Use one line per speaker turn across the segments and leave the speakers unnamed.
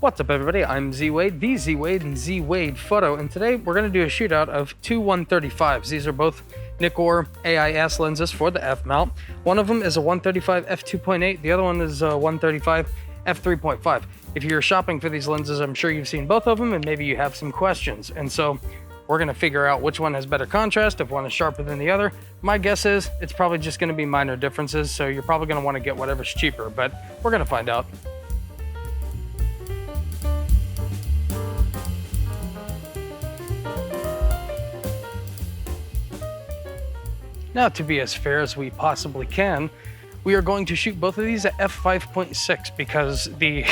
What's up everybody, I'm 𝑧Wade, the 𝑧Wade and 𝑧Wade Photo, and today we're going to do a shootout of two 135s. These are both Nikon AIS lenses for the f mount. One of them is a 135 f2.8, the other one is a 135 f3.5. If you're shopping for these lenses, I'm sure you've seen both of them and maybe you have some questions. And so we're going to figure out which one has better contrast, if one is sharper than the other. My guess is it's probably just going to be minor differences, so you're probably going to want to get whatever's cheaper, but we're going to find out. Now, to be as fair as we possibly can, we are going to shoot both of these at f5.6 because the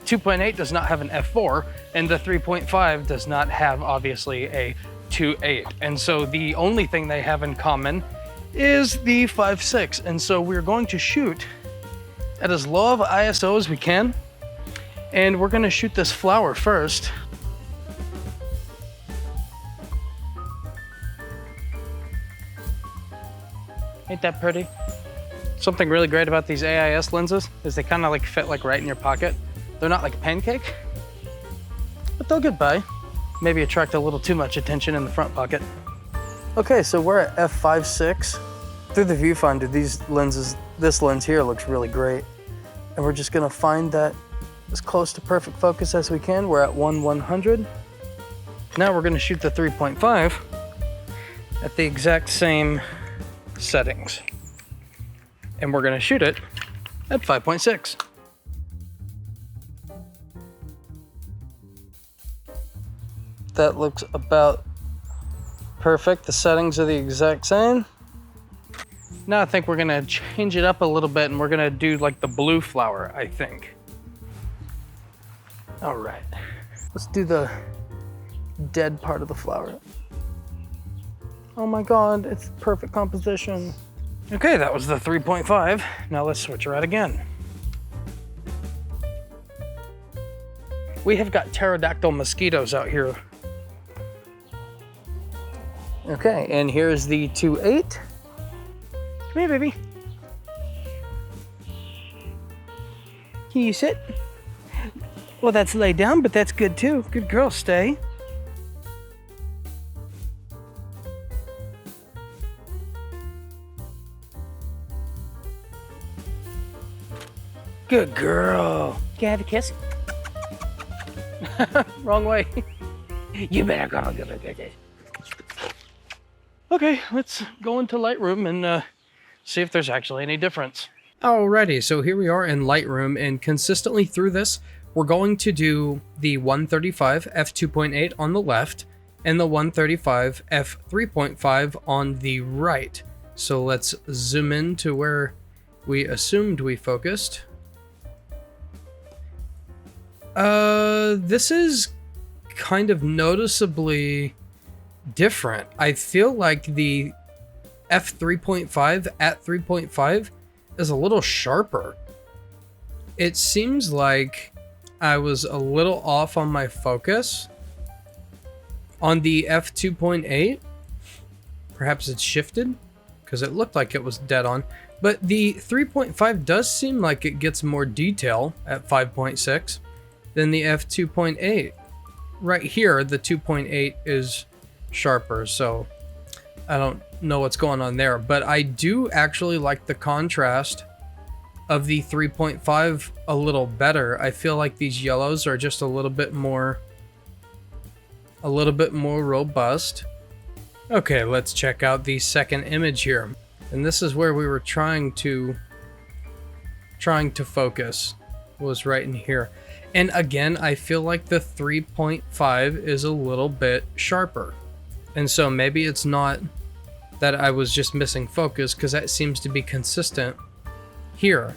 2.8 does not have an f4 and the 3.5 does not have, obviously, a 2.8. And so the only thing they have in common is the 5.6. And so we're going to shoot at as low of ISO as we can. And we're going to shoot this flower first. Ain't that pretty? Something really great about these AIS lenses is they kind of like fit like right in your pocket. They're not like pancake, but they'll get by. Maybe attract a little too much attention in the front pocket. Okay, so we're at f5.6. Through the viewfinder, this lens here looks really great. And we're just gonna find that as close to perfect focus as we can. We're at 1/100. Now we're gonna shoot the 3.5 at the exact same settings, and we're going to shoot it at 5.6. That looks about perfect. The settings are the exact same. Now I think we're going to change it up a little bit and we're going to do like the blue flower, I think. All right, let's do the dead part of the flower. Oh my God, it's perfect composition. Okay, that was the 3.5. Now let's switch her out again. We have got pterodactyl mosquitoes out here. Okay, and here's the 2.8. Come here, baby. Can you sit? Well, that's lay down, but that's good too. Good girl, stay. Good girl. Can I have a kiss? Wrong way. You better go give a kiss. Okay, let's go into Lightroom and see if there's actually any difference. Alrighty, so here we are in Lightroom, and consistently through this, we're going to do the 135 f2.8 on the left and the 135 f3.5 on the right. So let's zoom in to where we assumed we focused. This is kind of noticeably different. I feel like the f3.5 at 3.5 is a little sharper. It seems like I was a little off on my focus on the f2.8. Perhaps it's shifted because it looked like it was dead on. But the 3.5 does seem like it gets more detail at 5.6. Than the f2.8. Right here, the 2.8 is sharper, so I don't know what's going on there, but I do actually like the contrast of the 3.5 a little better. I feel like these yellows are just a little bit more robust. Okay, let's check out the second image here. And this is where we were trying to focus, was right in here. And again, I feel like the 3.5 is a little bit sharper. And so maybe it's not that I was just missing focus, because that seems to be consistent here.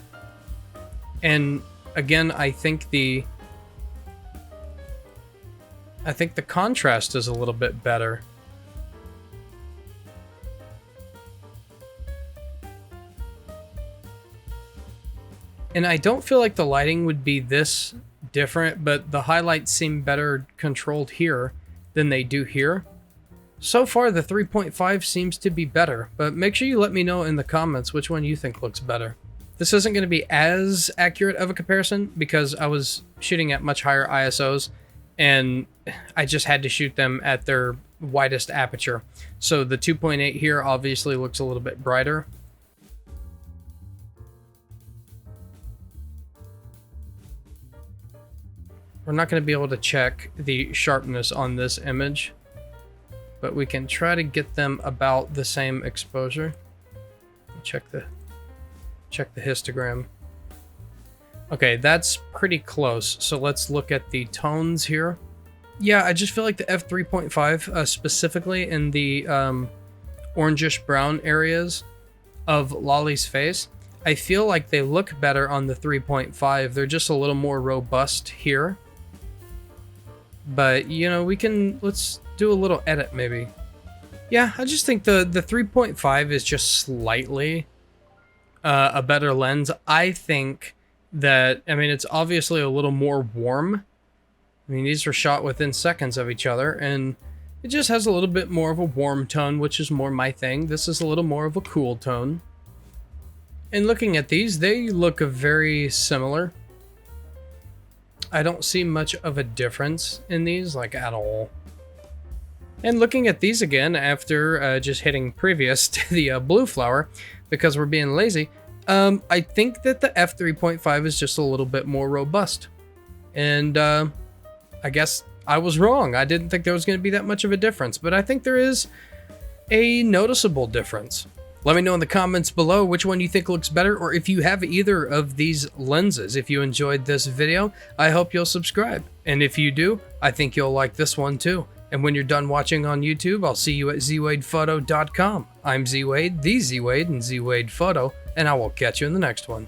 And again, I think the contrast is a little bit better. And I don't feel like the lighting would be this different, but the highlights seem better controlled here than they do here. So far, the 3.5 seems to be better, but make sure you let me know in the comments which one you think looks better. This isn't going to be as accurate of a comparison because I was shooting at much higher ISOs and I just had to shoot them at their widest aperture. So the 2.8 here obviously looks a little bit brighter. We're not going to be able to check the sharpness on this image, but we can try to get them about the same exposure. Check the histogram. Okay, that's pretty close. So let's look at the tones here. Yeah, I just feel like the f3.5, specifically in the orangish brown areas of Lolly's face, I feel like they look better on the 3.5. They're just a little more robust here. But, you know, let's do a little edit maybe. Yeah, I just think the 3.5 is just slightly a better lens. I think that, I mean, it's obviously a little more warm. I mean, these are shot within seconds of each other, and it just has a little bit more of a warm tone, which is more my thing. This is a little more of a cool tone. And looking at these, they look very similar. I don't see much of a difference in these, like, at all. And looking at these again, after just hitting previous to the blue flower, because we're being lazy, I think that the f3.5 is just a little bit more robust. And I guess I was wrong. I didn't think there was going to be that much of a difference, but I think there is a noticeable difference. Let me know in the comments below which one you think looks better, or if you have either of these lenses. If you enjoyed this video, I hope you'll subscribe. And if you do, I think you'll like this one too. And when you're done watching on YouTube, I'll see you at zwadephoto.com. I'm Z Wade, the Z Wade, and Z Wade Photo, and I will catch you in the next one.